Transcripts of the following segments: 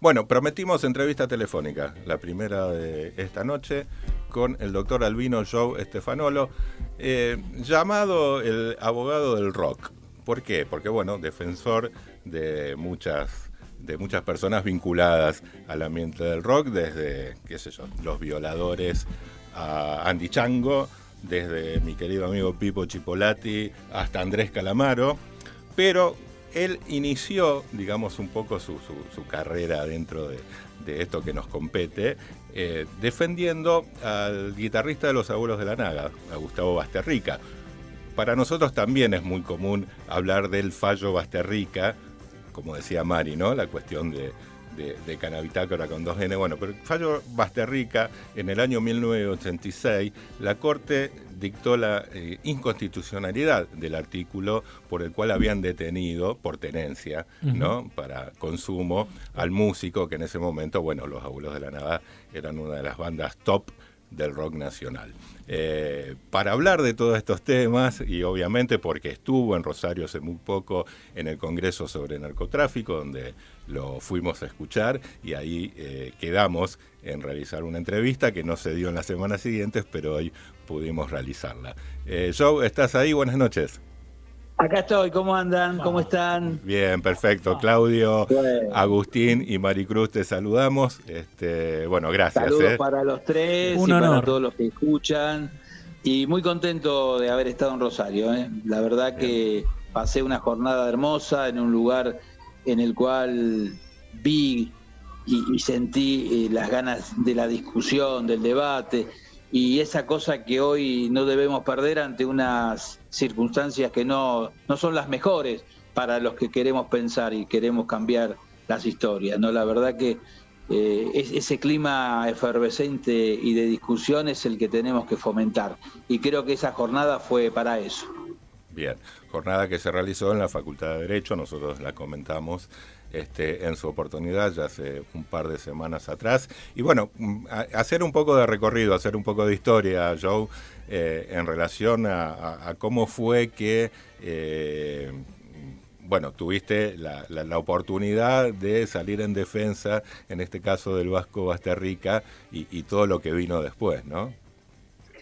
Bueno, prometimos entrevista telefónica, la primera de esta noche, con el doctor Albino Joe Stefanolo, llamado el abogado del rock. ¿Por qué? Porque, bueno, defensor de muchas personas vinculadas al ambiente del rock, desde, qué sé yo, Los Violadores a Andy Chango, desde mi querido amigo Pipo Chipolati hasta Andrés Calamaro, pero él inició, digamos, un poco su carrera dentro de esto que nos compete, defendiendo al guitarrista de Los Abuelos de la Nada, a Gustavo Basterrica. Para nosotros también es muy común hablar del fallo Basterrica, como decía Mari, ¿no? La cuestión de Canabitácora con 2N. Bueno, pero el fallo Basterrica, en el año 1986, la Corte dictó la inconstitucionalidad del artículo por el cual habían detenido, por tenencia, ¿no?, para consumo, al músico que en ese momento, bueno, Los Abuelos de la Nada eran una de las bandas top del rock nacional. Para hablar de todos estos temas, y obviamente porque estuvo en Rosario hace muy poco en el Congreso sobre Narcotráfico, donde lo fuimos a escuchar, y ahí quedamos en realizar una entrevista que no se dio en las semanas siguientes, pero hoy pudimos realizarla. Joe, ¿estás ahí? Buenas noches. Acá estoy, ¿cómo andan? ¿Cómo están? Bien, perfecto. Claudio, Bueno, Agustín y Maricruz, te saludamos. Bueno, gracias. saludos para los tres Un y para honor. todos los que escuchan. Y muy contento de haber estado en Rosario, ¿eh? La verdad que pasé una jornada hermosa en un lugar en el cual vi y sentí las ganas de la discusión, del debate, y esa cosa que hoy no debemos perder ante unas circunstancias que no son las mejores para los que queremos pensar y queremos cambiar las historias, ¿no? La verdad que ese clima efervescente y de discusión es el que tenemos que fomentar, y creo que esa jornada fue para eso. Bien, jornada que se realizó en la Facultad de Derecho, nosotros la comentamos en su oportunidad ya hace un par de semanas atrás. Y bueno, hacer un poco de recorrido, hacer un poco de historia, Joe, en relación a cómo fue que, bueno, tuviste la oportunidad de salir en defensa, en este caso del Vasco Basterrica, y todo lo que vino después, ¿no?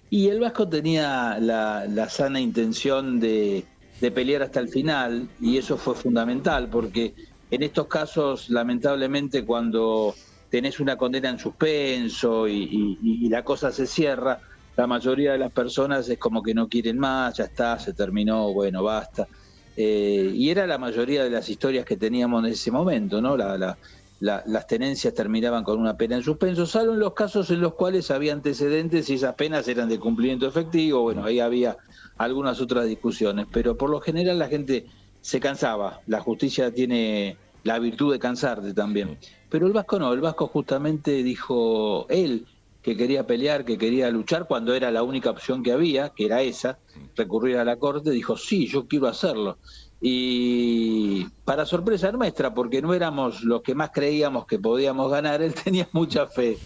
Y el Vasco tenía la sana intención de pelear hasta el final, y eso fue fundamental, porque en estos casos, lamentablemente, cuando tenés una condena en suspenso y la cosa se cierra, la mayoría de las personas es como que no quieren más, ya está, se terminó, bueno, basta. Y era la mayoría de las historias que teníamos en ese momento, ¿no? Las tenencias terminaban con una pena en suspenso, salvo en los casos en los cuales había antecedentes y esas penas eran de cumplimiento efectivo. Bueno, ahí había algunas otras discusiones, pero por lo general la gente se cansaba. La justicia tiene la virtud de cansarte también. Pero el Vasco no, el Vasco justamente dijo él que quería pelear, que quería luchar cuando era la única opción que había, que era esa, recurrir a la Corte. Dijo, sí, yo quiero hacerlo. Y para sorpresa nuestra, porque no éramos los que más creíamos que podíamos ganar, él tenía mucha fe.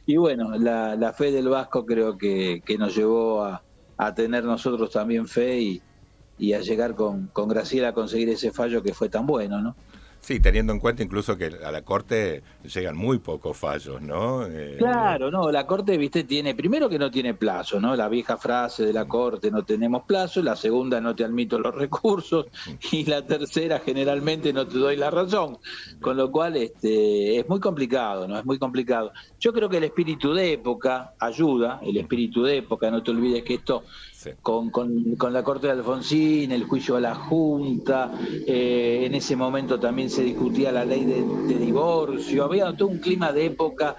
Y bueno, la fe del Vasco creo que nos llevó a tener nosotros también fe y a llegar con Graciela a conseguir ese fallo que fue tan bueno, ¿no? Sí, teniendo en cuenta incluso que a la Corte llegan muy pocos fallos, ¿no? Claro, no, la Corte, viste, tiene, primero que no tiene plazo, ¿no? La vieja frase de la Corte, no tenemos plazo; la segunda, no te admito los recursos; y la tercera, generalmente no te doy la razón. Con lo cual, es muy complicado, ¿no? Es muy complicado. Yo creo que el espíritu de época ayuda, el espíritu de época, no te olvides que esto, Sí. con la Corte de Alfonsín, el juicio a la Junta, en ese momento también se discutía la ley de divorcio, había todo un clima de época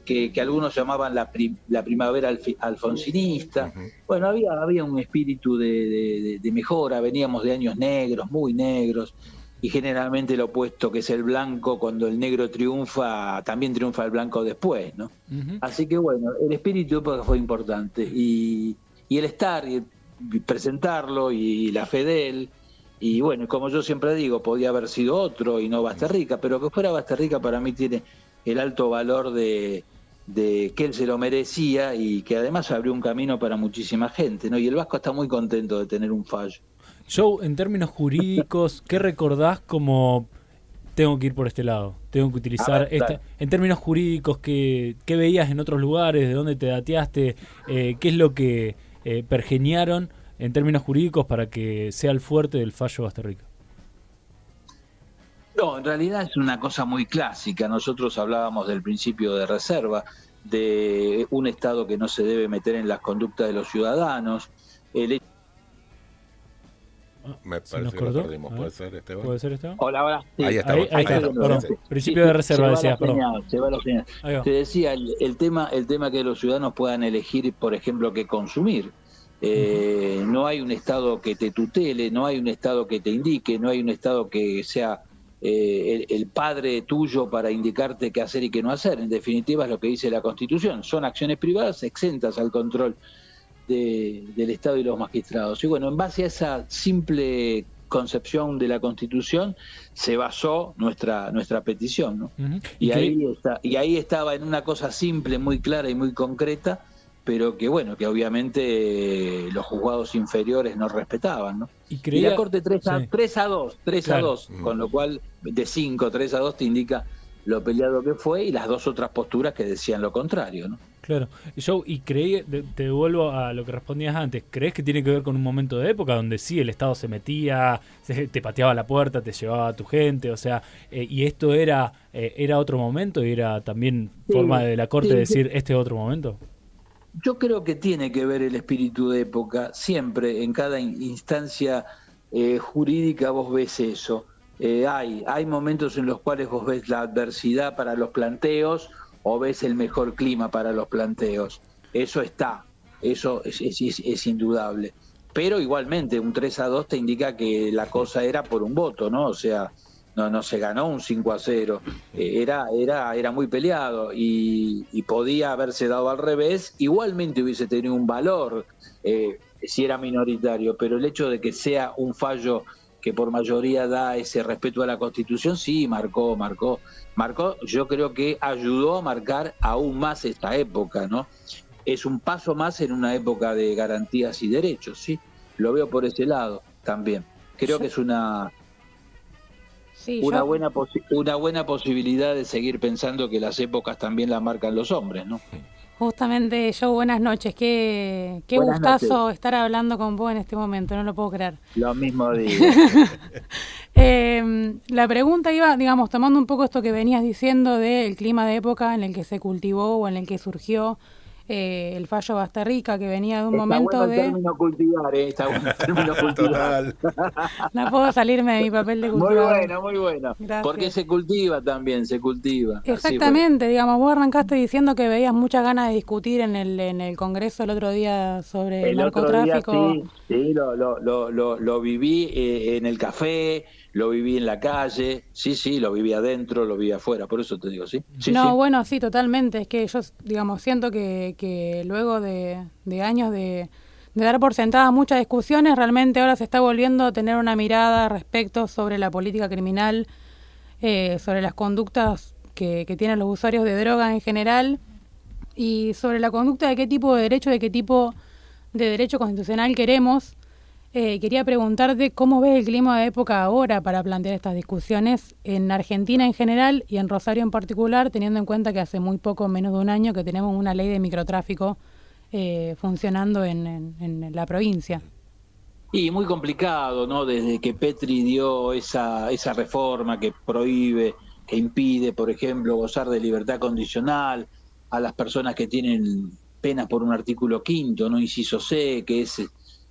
que algunos llamaban la primavera alfonsinista. Bueno, había un espíritu de mejora, veníamos de años negros, muy negros, y generalmente lo opuesto, que es el blanco, cuando el negro triunfa, también triunfa el blanco después, ¿no? Así que bueno, el espíritu de época fue importante, y el estar y presentarlo y la fe de él. Y bueno, como yo siempre digo, podía haber sido otro y no Basterrica, pero que fuera Basterrica para mí tiene el alto valor de que él se lo merecía, y que además abrió un camino para muchísima gente, ¿no? Y el Vasco está muy contento de tener un fallo. Joe, en términos jurídicos, ¿qué recordás como tengo que ir por este lado, tengo que utilizar en términos jurídicos, ¿qué veías en otros lugares? ¿De dónde te dateaste? ¿Qué es lo que pergeniaron en términos jurídicos para que sea el fuerte del fallo Basterrica? No, en realidad es una cosa muy clásica. Nosotros hablábamos del principio de reserva, de un Estado que no se debe meter en las conductas de los ciudadanos. Me parece que lo perdimos. ¿Puede ser, Esteban? ¿Puede ser, Esteban? Hola. Sí. Ahí estamos. Ahí está, perdón. Principio de reserva, decías, perdón. Se va la señal. Te decía, el tema que los ciudadanos puedan elegir, por ejemplo, qué consumir. No hay un Estado que te tutele, no hay un Estado que te indique, no hay un Estado que sea el padre tuyo para indicarte qué hacer y qué no hacer. En definitiva es lo que dice la Constitución. Son acciones privadas exentas al control del Estado y los magistrados. Y bueno, en base a esa simple concepción de la Constitución se basó nuestra petición, ¿no? Y ahí estaba en una cosa simple, muy clara y muy concreta, pero que bueno, que obviamente los juzgados inferiores no respetaban, ¿no? Y la Corte 3 a 2, con lo cual de 5, 3 a 2 te indica lo peleado que fue y las dos otras posturas que decían lo contrario, ¿no? Claro. Y te devuelvo a lo que respondías antes. ¿Crees que tiene que ver con un momento de época donde sí el Estado se metía, te pateaba la puerta, te llevaba a tu gente? O sea, y esto era otro momento y era también forma de la Corte decir este es otro momento. Yo creo que tiene que ver el espíritu de época. Siempre, en cada instancia jurídica vos ves eso. Hay momentos en los cuales vos ves la adversidad para los planteos o ves el mejor clima para los planteos. Eso está, eso es indudable. Pero igualmente un 3 a 2 te indica que la cosa era por un voto, ¿no? O sea, no se ganó un 5 a 0. Era muy peleado y podía haberse dado al revés. Igualmente hubiese tenido un valor si era minoritario, pero el hecho de que sea un fallo que por mayoría da ese respeto a la Constitución, sí, marcó, yo creo que ayudó a marcar aún más esta época, ¿no? Es un paso más en una época de garantías y derechos, ¿sí? Lo veo por ese lado también. Creo que es una buena posibilidad de seguir pensando que las épocas también las marcan los hombres, ¿no? Justamente, Joe, buenas noches. Qué buenas gustazo noches. Estar hablando con vos en este momento, no lo puedo creer. Lo mismo digo. La pregunta iba, digamos, tomando un poco esto que venías diciendo del clima de época en el que se cultivó o en el que surgió el fallo Basterrica, que venía de un momento bueno el término cultivar, está bueno el término cultivar. No puedo salirme de mi papel de cultivar. Muy bueno. Gracias. Porque se cultiva también, se cultiva. Exactamente, digamos, vos arrancaste diciendo que veías muchas ganas de discutir en el Congreso el otro día sobre el narcotráfico. Sí, lo viví en el café, lo viví en la calle, sí, lo viví adentro, lo viví afuera, por eso te digo, sí. Bueno, sí, totalmente, es que yo, digamos, siento que luego de años de dar por sentadas muchas discusiones, realmente ahora se está volviendo a tener una mirada respecto sobre la política criminal, sobre las conductas que tienen los usuarios de drogas en general y sobre la conducta de qué tipo de derecho constitucional queremos. Quería preguntarte cómo ves el clima de época ahora para plantear estas discusiones en Argentina en general y en Rosario en particular, teniendo en cuenta que hace muy poco, menos de un año, que tenemos una ley de microtráfico funcionando en la provincia. Y muy complicado, ¿no? Desde que Petri dio esa reforma que prohíbe, que impide, por ejemplo, gozar de libertad condicional a las personas que tienen penas por un artículo 5º, ¿no? Inciso C, que es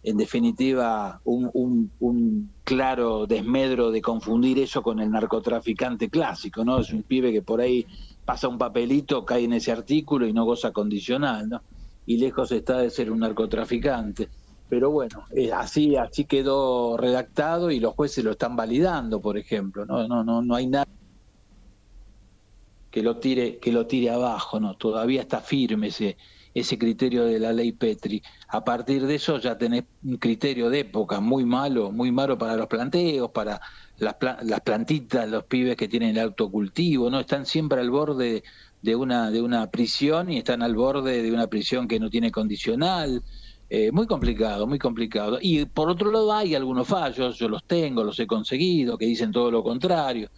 en definitiva un claro desmedro de confundir eso con el narcotraficante clásico, ¿no? Es un pibe que por ahí pasa un papelito, cae en ese artículo y no goza condicional, ¿no? Y lejos está de ser un narcotraficante. Pero bueno, así quedó redactado y los jueces lo están validando, por ejemplo, no hay nada que lo tire abajo, ¿no? Todavía está firme ese criterio de la ley Petri. A partir de eso ya tenés un criterio de época muy malo para los planteos, para las plantitas, los pibes que tienen el autocultivo, ¿no? Están siempre al borde de una prisión y están al borde de una prisión que no tiene condicional. Muy complicado. Y por otro lado hay algunos fallos, yo los he conseguido, que dicen todo lo contrario.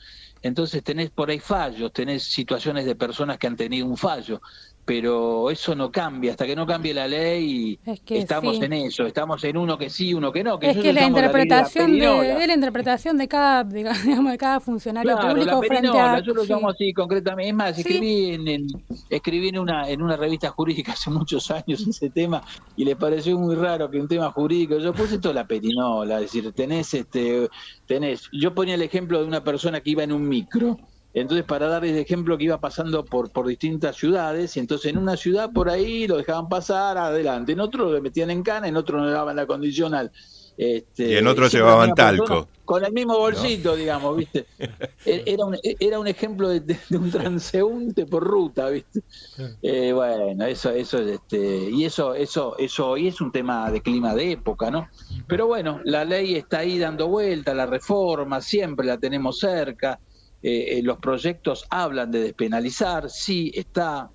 entonces tenés por ahí fallos, tenés situaciones de personas que han tenido un fallo, pero eso no cambia, hasta que no cambie la ley, Es que estamos sí. en eso, estamos en uno que sí, uno que no, que Es yo que le llamo la ley de la perinola. es la interpretación de cada, digamos, de cada funcionario Claro, la público frente perinola, a... yo lo llamo Sí, así concretamente. Es más, sí, escribí en una revista jurídica hace muchos años ese tema y les pareció muy raro que un tema jurídico. Yo puse toda la perinola, es decir, yo ponía el ejemplo de una persona que iba en un micro. Entonces, para darles el ejemplo, que iba pasando por distintas ciudades, y entonces en una ciudad por ahí lo dejaban pasar adelante, en otro lo metían en cana, en otro no le daban la condicional. Y en otros Siempre la llevaban misma persona, talco, con el mismo ¿no? bolsito, digamos, ¿viste? Era un ejemplo de un transeúnte por ruta, ¿viste? Bueno, eso hoy es un tema de clima de época, ¿no? Pero bueno, la ley está ahí dando vuelta, la reforma, siempre la tenemos cerca. Los proyectos hablan de despenalizar, sí, está.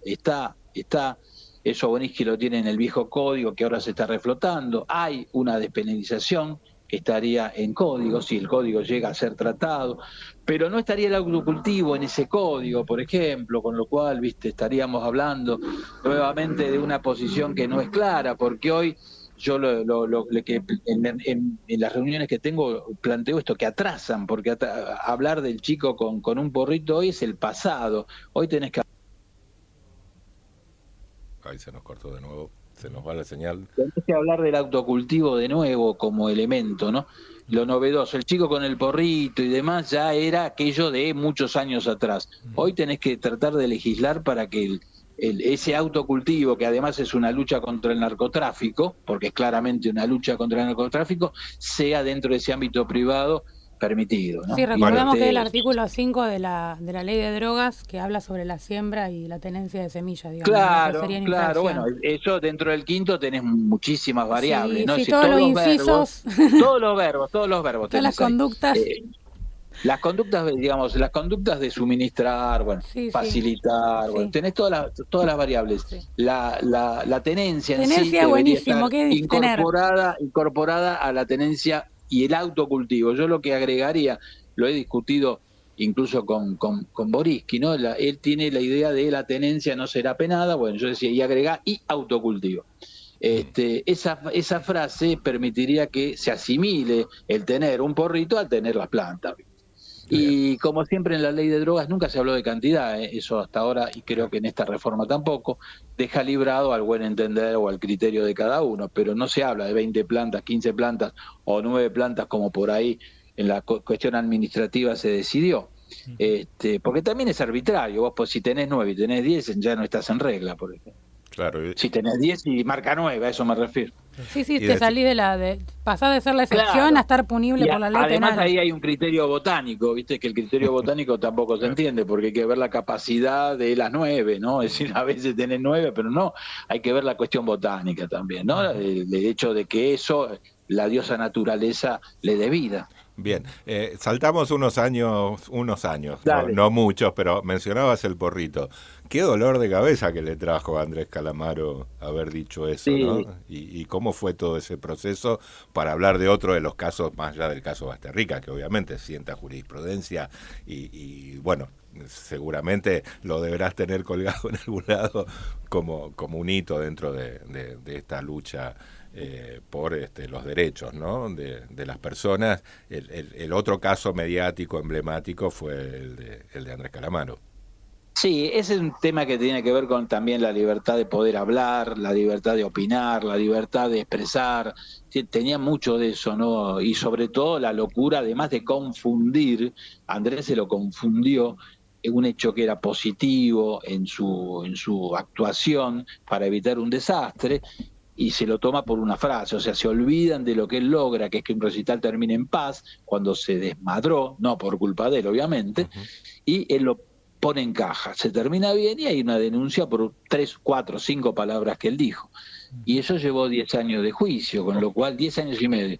Eso Boninsky lo tiene en el viejo código que ahora se está reflotando. Hay una despenalización que estaría en código, si el código llega a ser tratado, pero no estaría el autocultivo en ese código, por ejemplo, con lo cual, viste, estaríamos hablando nuevamente de una posición que no es clara, porque hoy yo en las reuniones que tengo planteo esto, que atrasan, porque hablar del chico con un porrito hoy es el pasado. Hoy tenés que Ahí se nos cortó de nuevo, se nos va la señal. Tenés que hablar del autocultivo de nuevo como elemento, ¿no? Lo novedoso, el chico con el porrito y demás ya era aquello de muchos años atrás. Hoy tenés que tratar de legislar para que ese autocultivo, que además es una lucha contra el narcotráfico, porque es claramente una lucha contra el narcotráfico, sea dentro de ese ámbito privado permitido, ¿no? sí, recordemos Bueno, que es el artículo 5 de la ley de drogas que habla sobre la siembra y la tenencia de semillas, digamos, que Claro, serían claro, infracción. bueno, eso dentro del quinto tenés muchísimas variables, Sí, ¿no? Es sí, decir, todos los incisos, todos los verbos todas las tenés ahí. conductas. Las conductas, digamos, las conductas de suministrar, bueno, Sí, facilitar, sí, bueno, tenés todas las variables. sí. La tenencia en sí Tenencia, debería buenísimo, estar ¿qué es tener? incorporada a la tenencia y el autocultivo. Yo lo que agregaría, lo he discutido incluso con Borinsky, ¿no? Él tiene la idea de la tenencia no será penada, bueno, yo decía, y agregar y autocultivo. Esa frase permitiría que se asimile el tener un porrito al tener las plantas. Y como siempre en la ley de drogas nunca se habló de cantidad, eso hasta ahora, y creo que en esta reforma tampoco, deja librado al buen entender o al criterio de cada uno, pero no se habla de 20 plantas, 15 plantas o 9 plantas como por ahí en la cuestión administrativa se decidió. Porque también es arbitrario, vos pues, si tenés 9 y tenés 10 ya no estás en regla, por ejemplo. Claro. Si tenés 10 y marca 9, a eso me refiero. Sí, Y te salís pasás de ser la excepción Claro. a estar punible por la ley Además penal. ahí hay un criterio botánico, viste que el criterio botánico tampoco se entiende, porque hay que ver la capacidad de las 9, ¿no? Es decir, a veces tenés 9, pero no, hay que ver la cuestión botánica también, ¿no? El hecho de que eso, la diosa naturaleza le dé vida. Bien, saltamos unos años, no muchos, pero mencionabas el porrito. Qué dolor de cabeza que le trajo a Andrés Calamaro haber dicho eso, Sí. ¿no? Y cómo fue todo ese proceso para hablar de otro de los casos, más allá del caso Basterrica, que obviamente sienta jurisprudencia y bueno, seguramente lo deberás tener colgado en algún lado como un hito dentro de esta lucha por los derechos, ¿no? de las personas. El otro caso mediático emblemático fue el de Andrés Calamaro. Sí, ese es un tema que tiene que ver con también la libertad de poder hablar, la libertad de opinar, la libertad de expresar. Tenía mucho de eso, ¿no? Y sobre todo la locura, además de confundir, Andrés se lo confundió en un hecho que era positivo en su actuación para evitar un desastre, y se lo toma por una frase, o sea, se olvidan de lo que él logra, que es que un recital termine en paz, cuando se desmadró, no por culpa de él, obviamente, y él lo pone en caja, se termina bien y hay una denuncia por 3, 4, 5 palabras que él dijo. Y eso llevó 10 años de juicio, con lo cual 10 años y medio.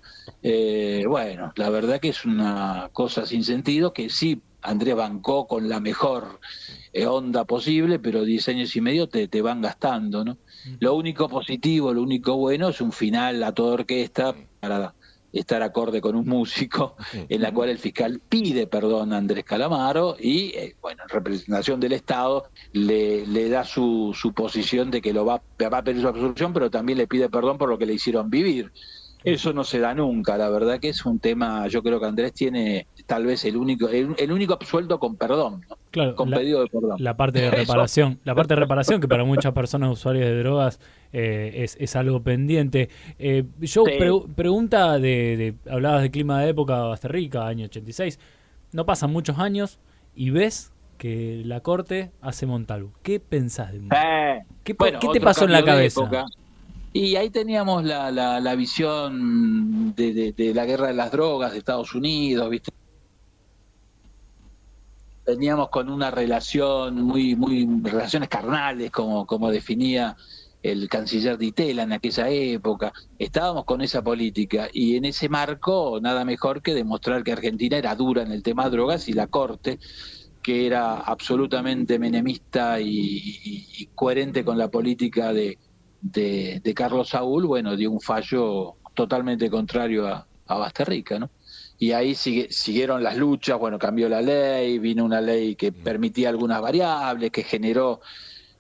Bueno, la verdad que es una cosa sin sentido, que sí, Andrés bancó con la mejor onda posible, pero 10 años y medio te van gastando, ¿no? Lo único positivo, lo único bueno es un final a toda orquesta estar acorde con un músico, en la cual el fiscal pide perdón a Andrés Calamaro y, bueno, en representación del Estado le da su posición de que va a pedir su absolución, pero también le pide perdón por lo que le hicieron vivir. Eso no se da nunca, la verdad que es un tema, yo creo que Andrés tiene tal vez el único absuelto con perdón, ¿no? Claro, con pedido de perdón. La parte de reparación, que para muchas personas usuarias de drogas es algo pendiente. Yo Sí. Pregunta hablabas de clima de época Basterrica, año 86, no pasan muchos años y ves que la Corte hace Montalvo. ¿Qué pensás de Montalvo? ¿Qué te otro pasó en la cambio de cabeza? época. Y ahí teníamos la visión de la guerra de las drogas de Estados Unidos, ¿viste? Teníamos con una relación relaciones carnales, como definía el canciller Di Tella en aquella época. Estábamos con esa política y en ese marco nada mejor que demostrar que Argentina era dura en el tema de drogas y la Corte, que era absolutamente menemista y coherente con la política de Carlos Saúl, bueno, dio un fallo totalmente contrario a Basterrica, ¿no? Y ahí siguieron las luchas, bueno, cambió la ley, vino una ley que permitía algunas variables, que generó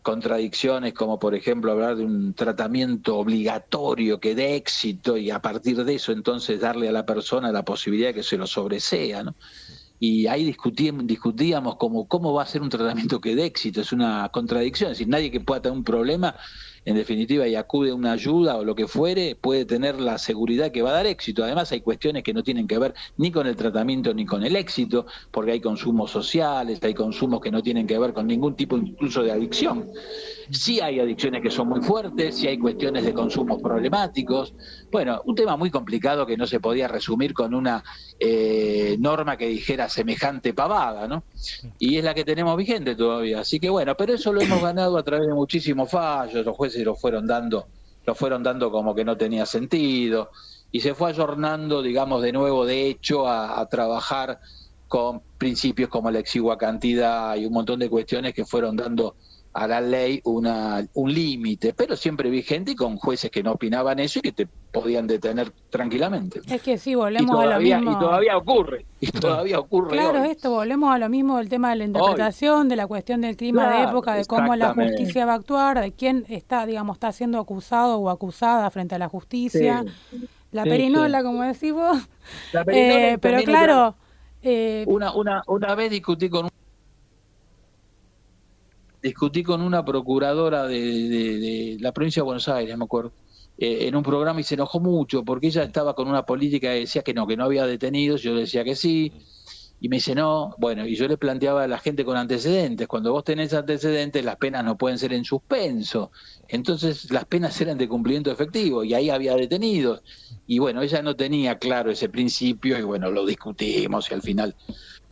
contradicciones como por ejemplo hablar de un tratamiento obligatorio que dé éxito y a partir de eso entonces darle a la persona la posibilidad de que se lo sobresea, ¿no? Y ahí discutíamos cómo va a ser un tratamiento que dé éxito, es una contradicción, es decir, nadie que pueda tener un problema, en definitiva, y acude a una ayuda o lo que fuere, puede tener la seguridad que va a dar éxito. Además hay cuestiones que no tienen que ver ni con el tratamiento ni con el éxito, porque hay consumos sociales, hay consumos que no tienen que ver con ningún tipo incluso de adicción. Sí hay adicciones que son muy fuertes, sí hay cuestiones de consumos problemáticos. Bueno, un tema muy complicado que no se podía resumir con una norma que dijera semejante pavada, ¿no? Y es la que tenemos vigente todavía. Así que bueno, pero eso lo hemos ganado a través de muchísimos fallos, los jueces lo fueron dando como que no tenía sentido, y se fue ayornando, digamos, de nuevo, de hecho, a trabajar con principios como la exigua cantidad y un montón de cuestiones que fueron dando a la ley un límite, pero siempre vigente y con jueces que no opinaban eso y que te podían detener tranquilamente. Es que sí, volvemos a lo mismo. Y todavía ocurre, Claro, hoy. volvemos a lo mismo del tema de la interpretación, de la cuestión del clima de época, de cómo la justicia va a actuar, de quién está siendo acusado o acusada frente a la justicia. Sí. La perinola, como decís vos. La perinola pero claro... Una vez discutí con una procuradora de la provincia de Buenos Aires, me acuerdo, en un programa, y se enojó mucho porque ella estaba con una política que decía que no había detenidos, yo le decía que sí, y me dice no, bueno, y yo le planteaba a la gente con antecedentes, cuando vos tenés antecedentes las penas no pueden ser en suspenso, entonces las penas eran de cumplimiento efectivo y ahí había detenidos, y bueno, ella no tenía claro ese principio y bueno, lo discutimos y al final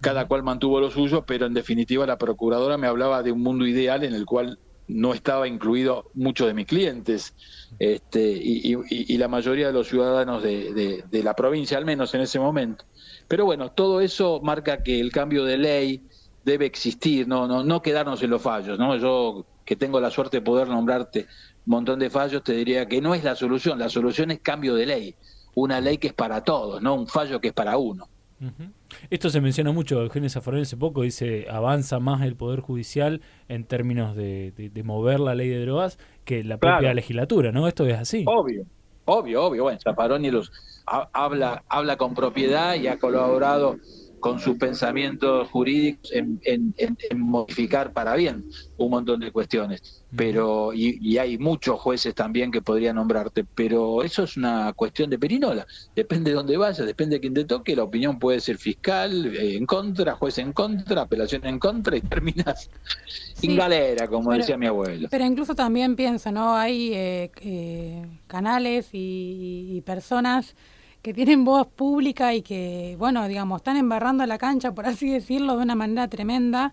cada cual mantuvo lo suyo, pero en definitiva la procuradora me hablaba de un mundo ideal en el cual no estaba incluido muchos de mis clientes, y la mayoría de los ciudadanos de la provincia, al menos en ese momento. Pero bueno, todo eso marca que el cambio de ley debe existir, no quedarnos en los fallos, ¿no? Yo, que tengo la suerte de poder nombrarte un montón de fallos, te diría que no es la solución es cambio de ley, una ley que es para todos, no un fallo que es para uno. Uh-huh. Esto se menciona mucho, Eugenio Zaffaroni hace poco dice, avanza más el Poder Judicial en términos de mover la ley de drogas que la propia legislatura, ¿no? Esto es así. Obvio, bueno, Zaffaroni habla con propiedad y ha colaborado con sus pensamientos jurídicos en modificar para bien un montón de cuestiones, pero y hay muchos jueces también que podría nombrarte, pero eso es una cuestión de perinola, depende de dónde vayas, depende de quién te toque, la opinión puede ser fiscal en contra, juez en contra, apelación en contra y terminas en galera, como decía mi abuelo. Pero incluso también pienso, ¿no? Hay canales y personas que tienen voz pública y que, bueno, están embarrando la cancha, por así decirlo, de una manera tremenda,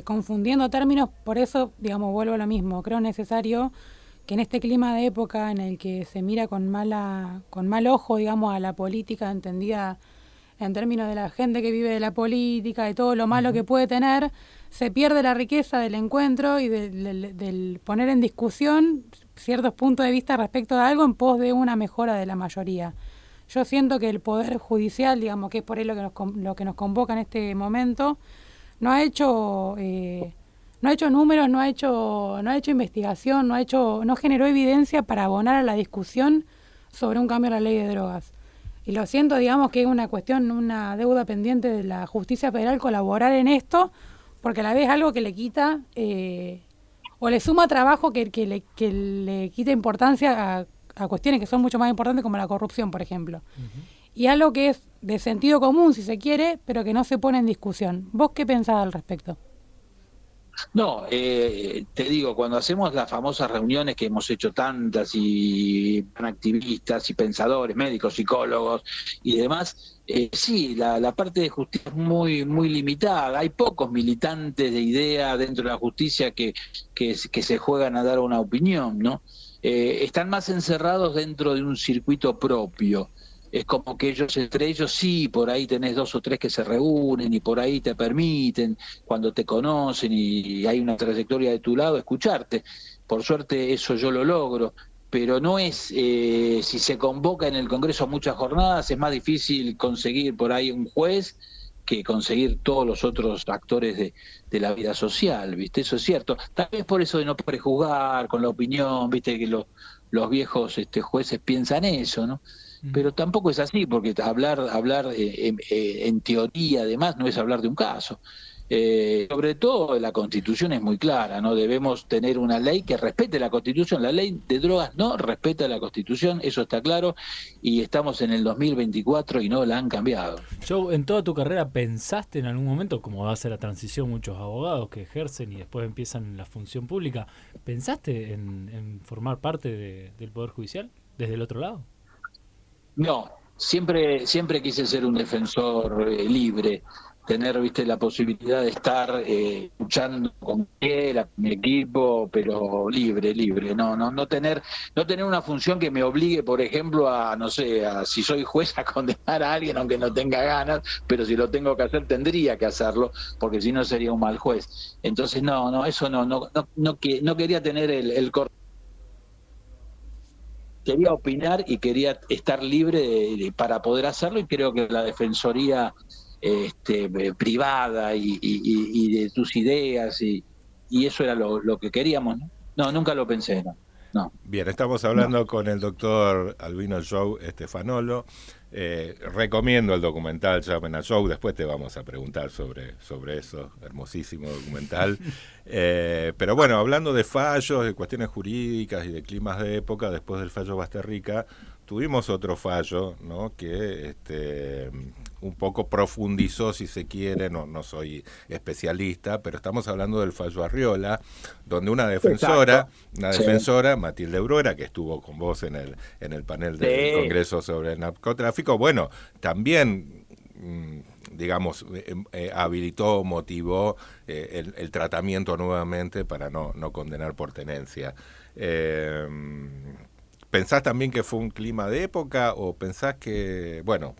confundiendo términos. Por eso, vuelvo a lo mismo. Creo necesario que en este clima de época en el que se mira con mal ojo, a la política entendida en términos de la gente que vive de la política, de todo lo malo que puede tener, se pierde la riqueza del encuentro y del poner en discusión ciertos puntos de vista respecto de algo en pos de una mejora de la mayoría. yo siento que el Poder Judicial, digamos, que es por ahí lo que nos convoca en este momento, no ha hecho números, no ha hecho investigación, no generó evidencia para abonar a la discusión sobre un cambio a la ley de drogas. Y lo siento, digamos, que es una cuestión, una deuda pendiente de la justicia federal colaborar en esto, porque a la vez algo que le quita o le suma trabajo que le quita importancia a cuestiones que son mucho más importantes, como la corrupción, por ejemplo. Uh-huh. Y algo que es de sentido común, si se quiere, pero que no se pone en discusión. ¿Vos qué pensás al respecto? No, te digo, cuando hacemos las famosas reuniones que hemos hecho tantas y activistas y pensadores, médicos, psicólogos y demás, sí, la parte de justicia es muy limitada. Hay pocos militantes de idea dentro de la justicia que se juegan a dar una opinión, ¿no? Están más encerrados dentro de un circuito propio. Es como que entre ellos sí, por ahí tenés 2 o 3 que se reúnen y por ahí te permiten, cuando te conocen y hay una trayectoria de tu lado, escucharte. Por suerte eso yo lo logro, pero no es, si se convoca en el Congreso muchas jornadas, es más difícil conseguir por ahí un juez que conseguir todos los otros actores de la vida social, ¿viste? Eso es cierto. Tal vez por eso de no prejuzgar con la opinión, ¿viste? Que los viejos jueces piensan eso, ¿no? Pero tampoco es así, porque hablar en teoría, además, no es hablar de un caso. Sobre todo la Constitución es muy clara, ¿no? Debemos tener una ley que respete la Constitución. La ley de drogas no respeta la Constitución, eso está claro, y estamos en el 2024 y no la han cambiado. Joe, en toda tu carrera, ¿pensaste en algún momento, como va a ser la transición muchos abogados que ejercen y después empiezan en la función pública, ¿pensaste en formar parte del Poder Judicial desde el otro lado? No, siempre quise ser un defensor libre, tener, la posibilidad de estar luchando con mi equipo, pero libre, no tener una función que me obligue, por ejemplo, si soy juez, a condenar a alguien aunque no tenga ganas, pero si lo tengo que hacer tendría que hacerlo, porque si no sería un mal juez. Entonces eso no quería tener el quería opinar y quería estar libre para poder hacerlo, y creo que la defensoría privada y de tus ideas y eso era lo que queríamos, ¿no? No, nunca lo pensé, no. Bien, estamos hablando con el doctor Albino Joe Stefanolo. Recomiendo el documental Llamen a Joe, después te vamos a preguntar sobre eso, hermosísimo documental. Pero bueno, hablando de fallos, de cuestiones jurídicas y de climas de época, después del fallo Basterrica, tuvimos otro fallo, ¿no? Que un poco profundizó, si se quiere, no soy especialista, pero estamos hablando del fallo Arriola, donde una defensora, Matilde Bruera, que estuvo con vos en el panel del Congreso sobre el narcotráfico, bueno, también digamos, habilitó, motivó el tratamiento nuevamente para no condenar por tenencia. ¿Pensás también que fue un clima de época o pensás que, bueno,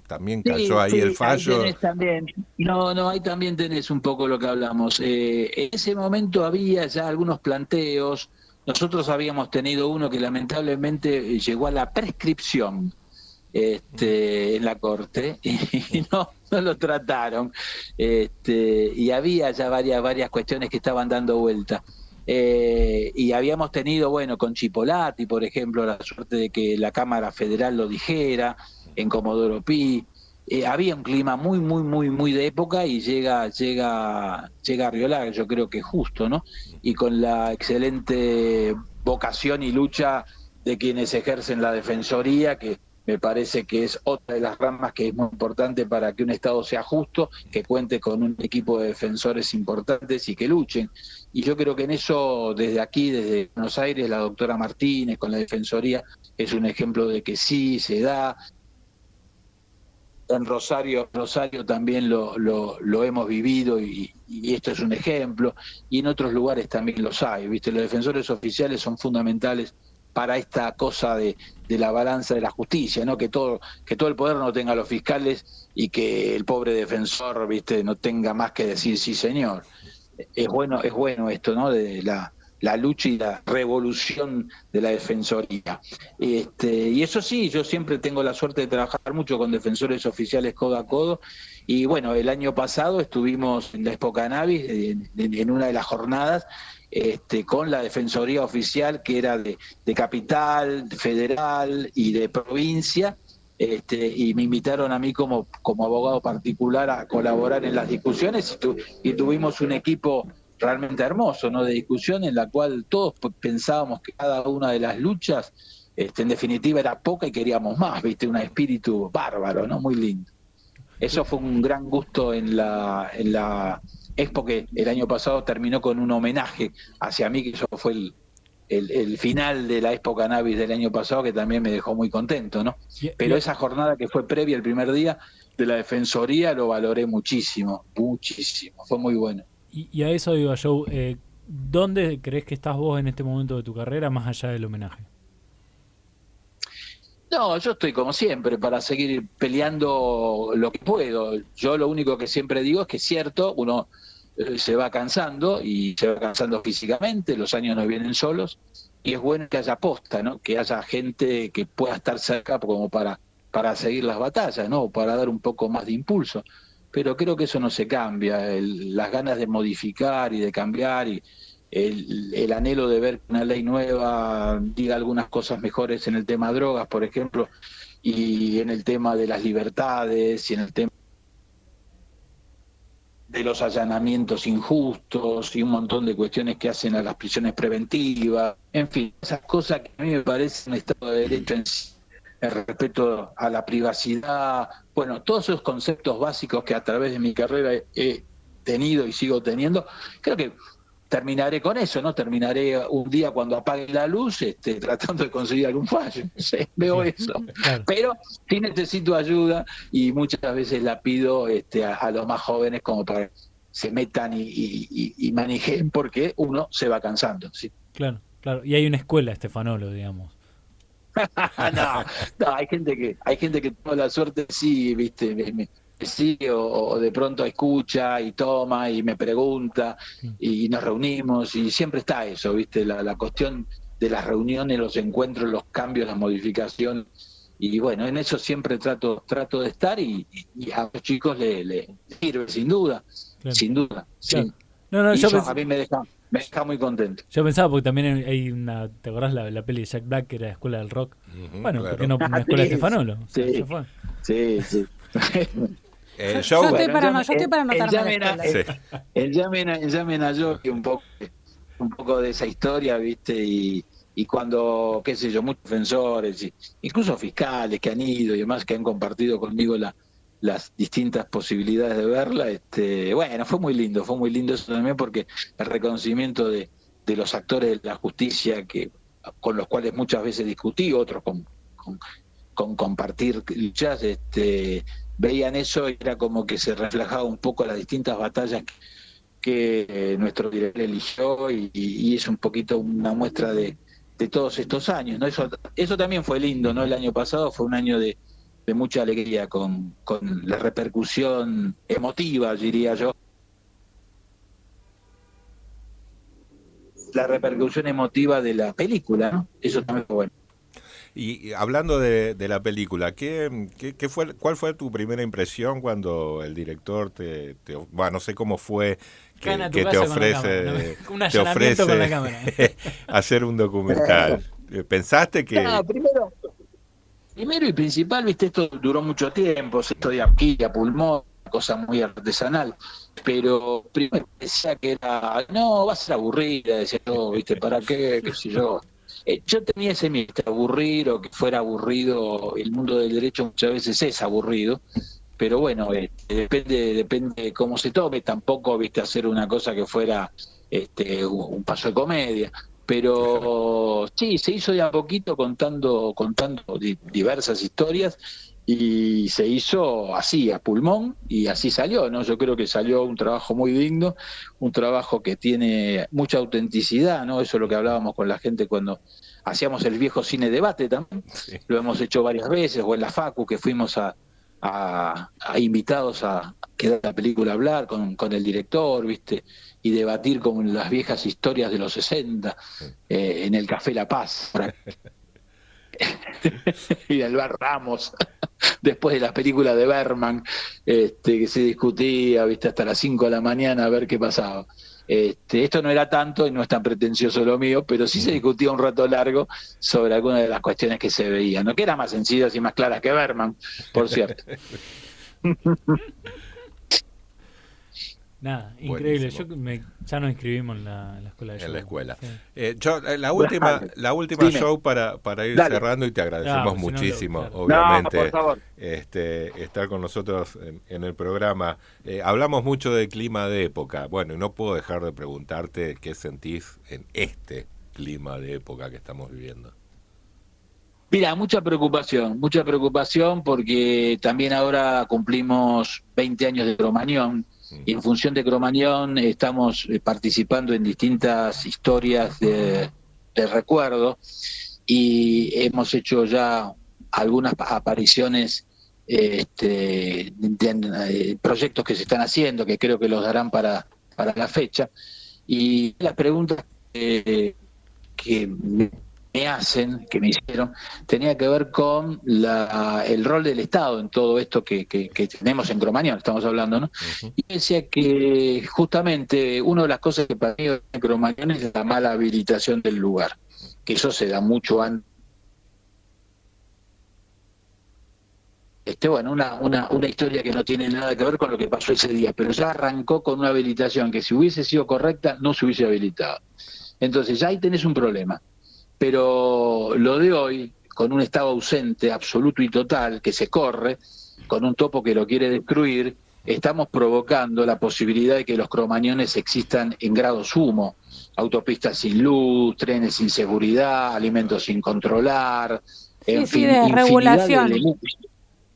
también cayó ahí el fallo? Ahí tenés también. No, ahí también tenés un poco lo que hablamos. En ese momento había ya algunos planteos. Nosotros habíamos tenido uno que lamentablemente llegó a la prescripción en la Corte y no lo trataron. Y había ya varias cuestiones que estaban dando vuelta. Y habíamos tenido, bueno, con Chipolati, por ejemplo, la suerte de que la Cámara Federal lo dijera, en Comodoro Pi. Había un clima muy de época y llega Arriola, yo creo que justo, ¿no? Y con la excelente vocación y lucha de quienes ejercen la defensoría, que me parece que es otra de las ramas que es muy importante para que un Estado sea justo, que cuente con un equipo de defensores importantes y que luchen. Y yo creo que en eso, desde aquí, desde Buenos Aires, la doctora Martínez con la Defensoría es un ejemplo de que sí se da. En Rosario también lo hemos vivido y esto es un ejemplo. Y en otros lugares también los hay, ¿viste? Los defensores oficiales son fundamentales para esta cosa de la balanza de la justicia, ¿no? Que todo el poder no tenga a los fiscales y que el pobre defensor, ¿viste?, no tenga más que decir sí señor. Es bueno esto, ¿no? De la lucha y la revolución de la Defensoría. Y eso sí, yo siempre tengo la suerte de trabajar mucho con defensores oficiales codo a codo, y bueno, el año pasado estuvimos en la Expo Cannabis, en una de las jornadas, con la Defensoría Oficial, que era de Capital, Federal y de provincia, y me invitaron a mí como abogado particular a colaborar en las discusiones, y tuvimos un equipo realmente hermoso, ¿no?, de discusión, en la cual todos pensábamos que cada una de las luchas, en definitiva, era poca y queríamos más, ¿viste? Un espíritu bárbaro, ¿no? Muy lindo. Eso fue un gran gusto en la Expo, que el año pasado terminó con un homenaje hacia mí, que eso fue el final de la Expo Cannabis del año pasado, que también me dejó muy contento, ¿no? Pero esa jornada que fue previa el primer día de la Defensoría lo valoré muchísimo, muchísimo, fue muy bueno. Y a eso digo, Joe, ¿dónde crees que estás vos en este momento de tu carrera, más allá del homenaje? No, yo estoy como siempre para seguir peleando lo que puedo. Yo lo único que siempre digo es que es cierto, uno se va cansando, y se va cansando físicamente, los años no vienen solos, y es bueno que haya posta, ¿no? Que haya gente que pueda estar cerca como para seguir las batallas, ¿no? Para dar un poco más de impulso. Pero creo que eso no se cambia, las ganas de modificar y de cambiar, y el anhelo de ver que una ley nueva diga algunas cosas mejores en el tema drogas, por ejemplo, y en el tema de las libertades, y en el tema de los allanamientos injustos, y un montón de cuestiones que hacen a las prisiones preventivas, en fin, esas cosas que a mí me parecen un Estado de Derecho en sí, el respeto a la privacidad, bueno, todos esos conceptos básicos que a través de mi carrera he tenido y sigo teniendo. Creo que terminaré con eso, ¿no? Terminaré un día cuando apague la luz, tratando de conseguir algún fallo. No sé, veo eso. Claro. Pero sí necesito ayuda, y muchas veces la pido a los más jóvenes como para que se metan y manejen, porque uno se va cansando, ¿sí? Claro, claro. Y hay una escuela Stefanolo, digamos. no, hay gente que tuvo la suerte, sí, viste, me sigue, o de pronto escucha y toma y me pregunta, y nos reunimos, y siempre está eso, viste, la cuestión de las reuniones, los encuentros, los cambios, las modificaciones, y bueno, en eso siempre trato de estar, y a los chicos le sirve, sin duda, claro. Sin duda, claro. Sí. No, y eso a mí me deja muy contento. Yo pensaba, porque también hay una, ¿te acordás la peli de Jack Black, que era la Escuela del Rock? Bueno, claro. ¿por qué no una escuela de Stefanolo? Sí, sí. Yo estoy para anotarme la escuela. El llamen a yo, que un poco de esa historia, ¿viste? Y cuando, qué sé yo, muchos defensores, incluso fiscales que han ido y demás, que han compartido conmigo las distintas posibilidades de verla, bueno, fue muy lindo eso también, porque el reconocimiento de los actores de la justicia, con los cuales muchas veces discutí, otros con compartir luchas, veían eso, y era como que se reflejaba un poco las distintas batallas que nuestro director eligió, y es un poquito una muestra de todos estos años, ¿no? Eso también fue lindo, ¿no? El año pasado fue un año de mucha alegría, con la repercusión emotiva, diría yo. La repercusión emotiva de la película, ¿no? Eso también fue bueno. Y hablando de la película, ¿cuál fue tu primera impresión cuando el director no sé cómo fue que te ofrece, con la cámara, hacer un documental? ¿Pensaste que...? No, primero y principal, viste, esto duró mucho tiempo, esto de aquí a pulmón, cosa muy artesanal, pero primero decía que va a ser aburrida, decía yo, viste, ¿para qué? Qué sé yo. Yo tenía ese miedo, aburrir, o que fuera aburrido. El mundo del derecho muchas veces es aburrido, pero bueno, depende de cómo se tome. Tampoco, viste, hacer una cosa que fuera un paso de comedia. Pero sí, se hizo de a poquito contando diversas historias, y se hizo así, a pulmón, y así salió, ¿no? Yo creo que salió un trabajo muy digno, un trabajo que tiene mucha autenticidad, ¿no? Eso es lo que hablábamos con la gente cuando hacíamos el viejo cine debate también, sí. Lo hemos hecho varias veces, o en la Facu, que fuimos a a invitados a quedar la película a hablar con el director, ¿viste? Y debatir como las viejas historias de los 60 en el Café La Paz. Y el bar Ramos, después de las películas de Berman, que se discutía, ¿viste? Hasta las 5 de la mañana a ver qué pasaba. Esto no era tanto y no es tan pretencioso lo mío, pero sí se discutía un rato largo sobre algunas de las cuestiones que se veían, ¿no? Que eran más sencillas y más claras que Berman, por cierto. Nada, increíble. Buenísimo. Ya nos inscribimos en la escuela de show. En la escuela. Sí. La última Dime. show para ir Dale. cerrando, y te agradecemos Claro, si no, muchísimo, claro. obviamente, No, por favor. estar con nosotros en el programa. Hablamos mucho de clima de época. Bueno, y no puedo dejar de preguntarte qué sentís en este clima de época que estamos viviendo. Mira, mucha preocupación porque también ahora cumplimos 20 años de Cromañón. Y en función de Cromañón estamos participando en distintas historias de recuerdo y hemos hecho ya algunas apariciones de proyectos que se están haciendo, que creo que los darán para la fecha. Y las preguntas que me hicieron, tenía que ver con el rol del Estado en todo esto que tenemos en Cromañón, estamos hablando, ¿no? Uh-huh. Y decía que justamente una de las cosas que para mí en Cromañón es la mala habilitación del lugar, que eso se da mucho antes. Bueno, una historia que no tiene nada que ver con lo que pasó ese día, pero ya arrancó con una habilitación que si hubiese sido correcta no se hubiese habilitado. Entonces ya ahí tenés un problema. Pero lo de hoy, con un Estado ausente absoluto y total que se corre, con un topo que lo quiere destruir, estamos provocando la posibilidad de que los cromañones existan en grado sumo. Autopistas sin luz, trenes sin seguridad, alimentos sin controlar, en fin, de regulación.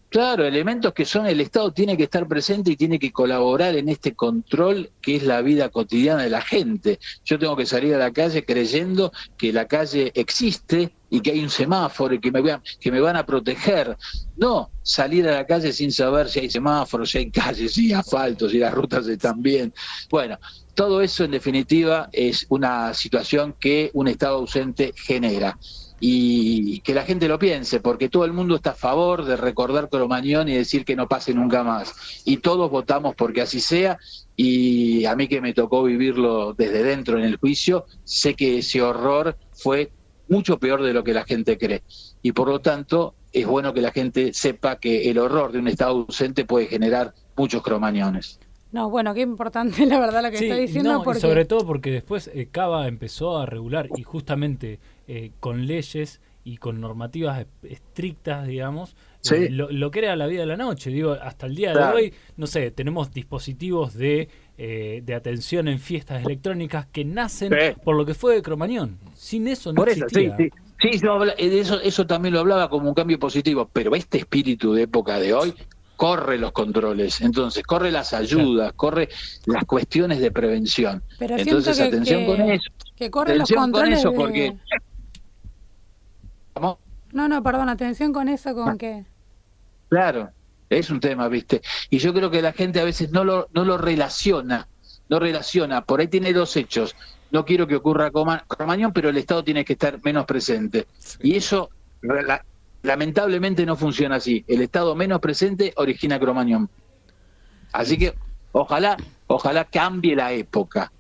Claro, elementos que son el Estado tiene que estar presente y tiene que colaborar en este control que es la vida cotidiana de la gente. Yo tengo que salir a la calle creyendo que la calle existe y que hay un semáforo y que me van a proteger. No salir a la calle sin saber si hay semáforos, si hay calles, si hay asfaltos, si las rutas están bien. Bueno, todo eso en definitiva es una situación que un Estado ausente genera. Y que la gente lo piense, porque todo el mundo está a favor de recordar Cromañón y decir que no pase nunca más. Y todos votamos porque así sea, y a mí que me tocó vivirlo desde dentro en el juicio, sé que ese horror fue mucho peor de lo que la gente cree. Y por lo tanto, es bueno que la gente sepa que el horror de un Estado ausente puede generar muchos cromañones. No, bueno, qué importante la verdad lo que está diciendo. No, porque... sobre todo porque después Cava empezó a regular y justamente con leyes y con normativas estrictas, digamos, sí. Lo que era la vida de la noche. Digo, hasta el día claro. de hoy, no sé, tenemos dispositivos de atención en fiestas electrónicas que nacen por lo que fue de Cromañón. Sin eso no existía. Sí, eso también lo hablaba como un cambio positivo, pero este espíritu de época de hoy corre los controles, entonces corre las ayudas, corre las cuestiones de prevención. Pero entonces atención con eso. Que corre los controles con eso porque... ¿Cómo? No, perdón, atención con eso, con que... Claro, es un tema, ¿viste? Y yo creo que la gente a veces no lo relaciona, por ahí tiene dos hechos. No quiero que ocurra Cromañón, pero el Estado tiene que estar menos presente. Sí. Y eso... lamentablemente no funciona así. El Estado menos presente origina Cromañón. Así que ojalá cambie la época.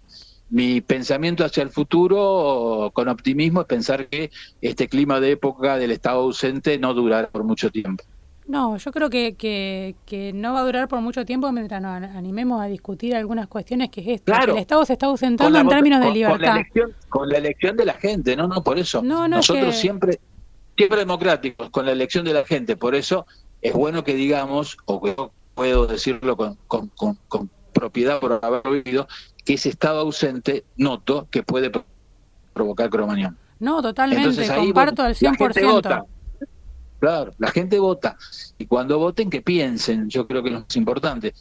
Mi pensamiento hacia el futuro, con optimismo, es pensar que este clima de época del Estado ausente no durará por mucho tiempo. No, yo creo que no va a durar por mucho tiempo mientras nos animemos a discutir algunas cuestiones que es esto. Claro, que el Estado se está ausentando en términos de libertad. Con la elección de la gente, no, por eso. Nosotros siempre democráticos, con la elección de la gente. Por eso es bueno que digamos, o que puedo decirlo con propiedad por haberlo vivido, que ese Estado ausente noto que puede provocar Cromañón. No, totalmente, entonces, ahí, comparto al 100%. La gente vota. Claro, la gente vota. Y cuando voten, que piensen, yo creo que es lo más importante.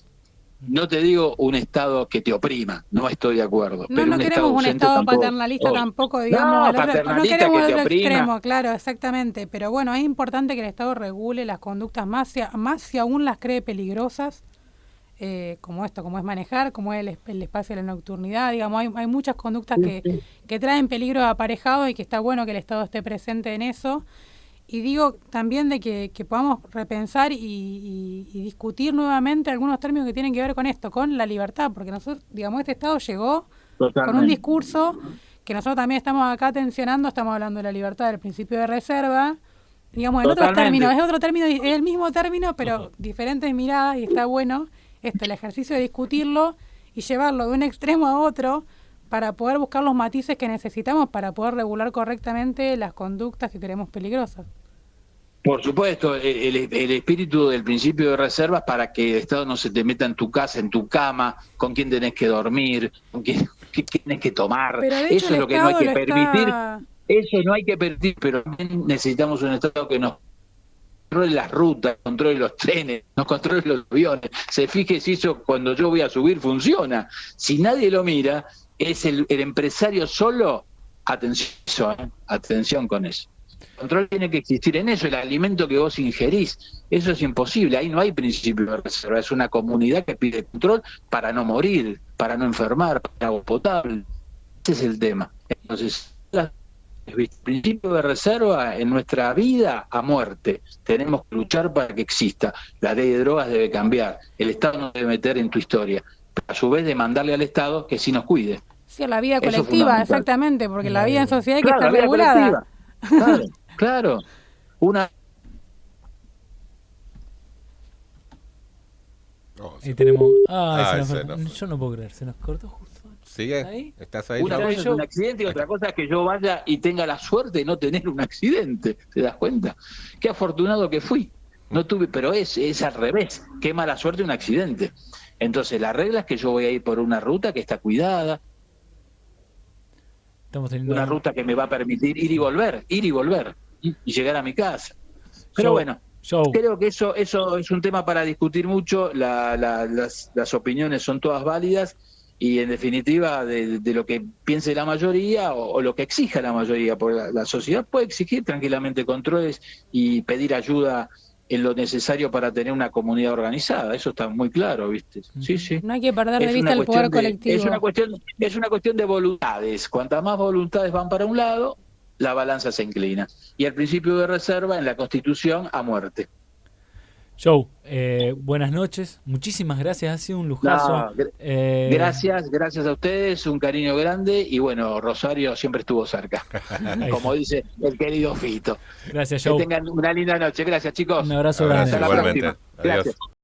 No te digo un Estado que te oprima, no estoy de acuerdo. No, pero no un queremos un ausente Estado tampoco. paternalista Obvio. tampoco, digamos. No, no paternalista queremos que el te otro oprima. extremo, claro, exactamente. Pero bueno, es importante que el Estado regule las conductas más si aún las cree peligrosas, como esto, como es manejar, como es el espacio de la nocturnidad. Digamos, hay muchas conductas que traen peligro aparejado y que está bueno que el Estado esté presente en eso. Y digo también de que podamos repensar y discutir nuevamente algunos términos que tienen que ver con esto, con la libertad, porque nosotros, digamos, este Estado llegó con un discurso que nosotros también estamos acá tensionando, estamos hablando de la libertad, del principio de reserva, digamos, en otros términos, es otro término, es el mismo término, pero diferentes miradas, y está bueno el ejercicio de discutirlo y llevarlo de un extremo a otro, para poder buscar los matices que necesitamos para poder regular correctamente las conductas que creemos peligrosas. Por supuesto, el espíritu del principio de reserva es para que el Estado no se te meta en tu casa, en tu cama, con quién tenés que dormir, con quién tenés que tomar. Eso es lo que no hay que permitir. Eso no hay que permitir, pero también necesitamos un Estado que nos controle las rutas, controle los trenes, nos controle los aviones. Se fije si eso cuando yo voy a subir funciona. Si nadie lo mira, es el empresario solo. Atención con eso. El control tiene que existir en eso, el alimento que vos ingerís. Eso es imposible, ahí no hay principio de reserva, es una comunidad que pide control para no morir, para no enfermar, para agua potable. Ese es el tema. Entonces, el principio de reserva en nuestra vida a muerte. Tenemos que luchar para que exista. La ley de drogas debe cambiar. El Estado no debe meter en tu historia. Pero a su vez demandarle al Estado que sí nos cuide. Sí, la vida colectiva, exactamente, porque la vida en sociedad hay que estar regulada. Claro. Una... Ahí tenemos... yo no puedo creer, se nos cortó justo. ¿Sigue? ¿Ahí? ¿Estás ahí? Una cosa es un accidente y otra cosa es que yo vaya y tenga la suerte de no tener un accidente. ¿Te das cuenta? Qué afortunado que fui. No tuve, pero es al revés. Qué mala suerte un accidente. Entonces la regla es que yo voy a ir por una ruta que está cuidada. Estamos teniendo una ruta que me va a permitir ir y volver y llegar a mi casa. Pero bueno, creo que eso es un tema para discutir mucho. Las opiniones son todas válidas y en definitiva de lo que piense la mayoría o lo que exija la mayoría, porque la sociedad puede exigir tranquilamente controles y pedir ayuda en lo necesario para tener una comunidad organizada. Eso está muy claro, ¿viste? Sí. No hay que perder de vista el poder colectivo. Es una cuestión de voluntades. Cuantas más voluntades van para un lado, la balanza se inclina. Y el principio de reserva en la Constitución a muerte. Joe, buenas noches. Muchísimas gracias. Ha sido un lujazo. Gracias a ustedes. Un cariño grande. Y bueno, Rosario siempre estuvo cerca. Como dice el querido Fito. Gracias, Joe. Que tengan una linda noche. Gracias, chicos. Un abrazo grande. Hasta la próxima. Adiós. Gracias.